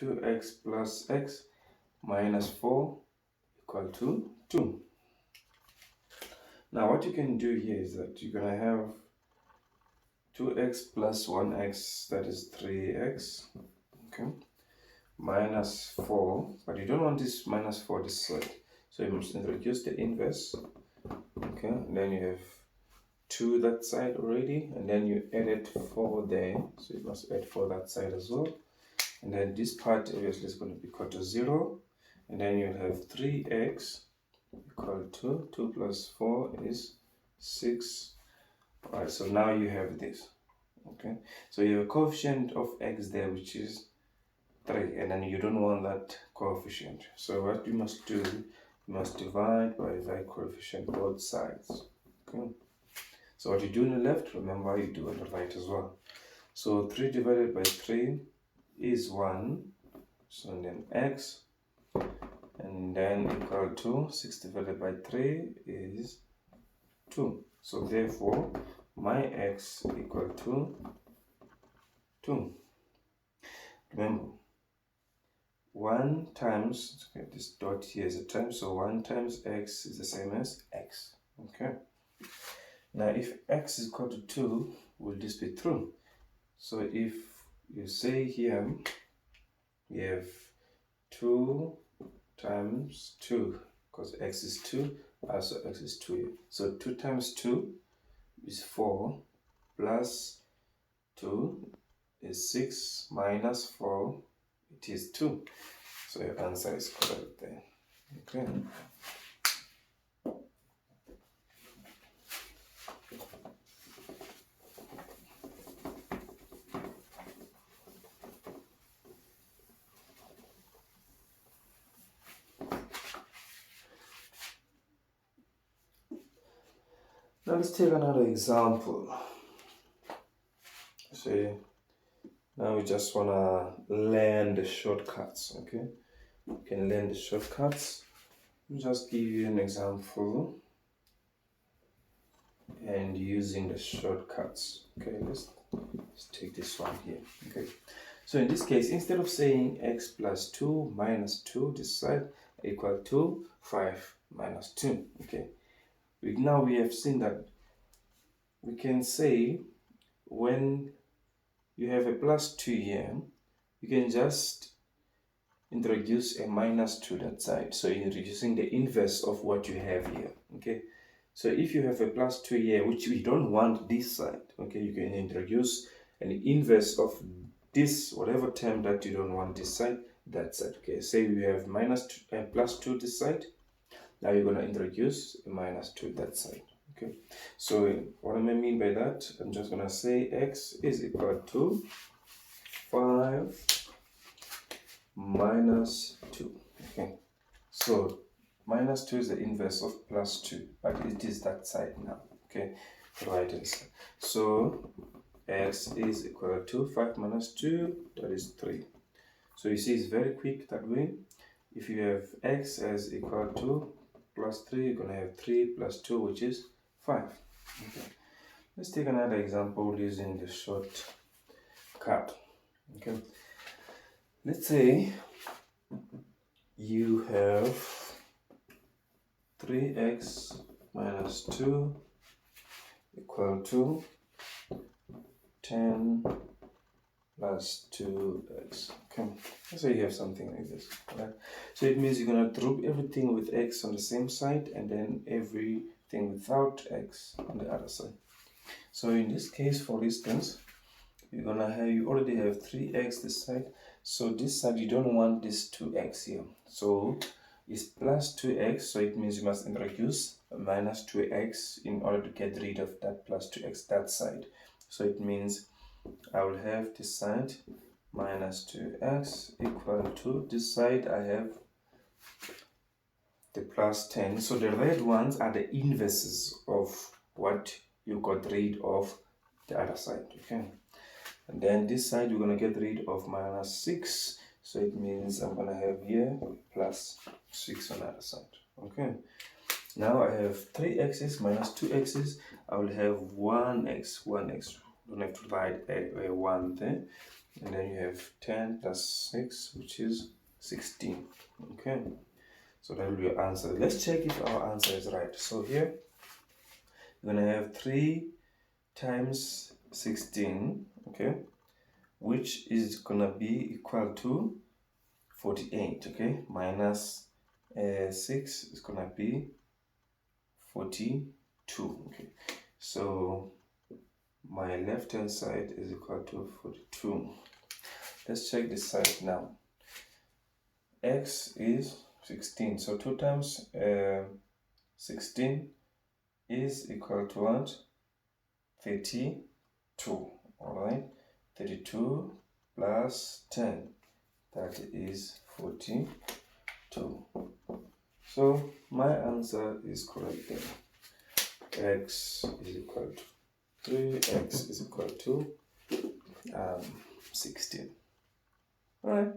2x plus x minus 4 equal to 2. Now what you can do here is that you're going to have 2x plus 1x, that is 3x, okay, minus 4, but you don't want this minus 4 this side, so you must introduce the inverse, okay, and then you have 2 that side already, and then you added 4 there, so you must add 4 that side as well, and then this part obviously is going to be equal to 0, and then you have 3x equal to 2 plus 4 is 6. Alright, so now you have this, okay, so you have a coefficient of x there which is 3, and then you don't want that coefficient, so what you must do, you must divide by that coefficient both sides, okay. So what you do on the left, remember you do on the right as well. So 3 divided by 3 is 1, so then x, and then equal to 6 divided by 3 is 2. So therefore my x equal to 2. Remember, 1 times, okay, this dot here is a times, so 1 times x is the same as x, okay. Now if x is equal to 2, will this be true? So if you say here you have 2 times 2, because x is 2, also x is 2 here. So 2 times 2 is 4, plus 2 is 6, minus 4, it is 2. So your answer is correct there, okay. Now let's take another example. See, now we just want to learn the shortcuts, okay? You can learn the shortcuts. I'll just give you an example and using the shortcuts, okay? Let's take this one here, okay? So in this case, instead of saying x plus 2 minus 2 this side equal to 5 minus 2, okay? Now we have seen that we can say when you have a plus 2 here, you can just introduce a minus 2 that side. So introducing the inverse of what you have here, okay? So if you have a plus 2 here, which we don't want this side, okay, you can introduce an inverse of this, whatever term that you don't want this side, that side, okay? Say we have plus 2 this side. Now you're going to introduce a minus 2 that side, okay? So what do I mean by that? I'm just going to say x is equal to 5 minus 2, okay? So minus 2 is the inverse of plus 2, but it is that side now, okay? Right hand side. So x is equal to 5 minus 2, that is 3. So you see it's very quick that way. If you have x as equal to plus 3, you're going to have 3 plus 2, which is 5. Okay. Let's take another example using the shortcut. Okay. Let's say you have 3x minus 2 equal to 10 plus 2x. Okay, let's say you have something like this, right? So it means you're going to group everything with x on the same side and then everything without x on the other side. So in this case, for instance, you already have 3x this side, so this side you don't want this 2x here, so it's plus 2x, so it means you must introduce a minus 2x in order to get rid of that plus 2x that side. So it means I will have this side minus 2x equal to this side I have the plus 10. So the red ones are the inverses of what you got rid of the other side, okay? And then this side you're going to get rid of minus 6, so it means I'm going to have here plus 6 on the other side, okay? Now I have 3x's minus 2x's, I will have 1x, don't have to write a 1 there. and then you have 10 plus 6, which is 16. Okay, so that will be your answer. Let's check if our answer is right. So here we're gonna have 3 times 16, okay, which is gonna be equal to 48, okay, minus 6 is gonna be 42. Okay, so my left hand side is equal to 42. Let's check this side now. X is 16, so 2 times 16 is equal to what? 32. Alright, 32 plus 10, that is 42. So my answer is correct then. X is equal to 3x is equal to 16. Alright.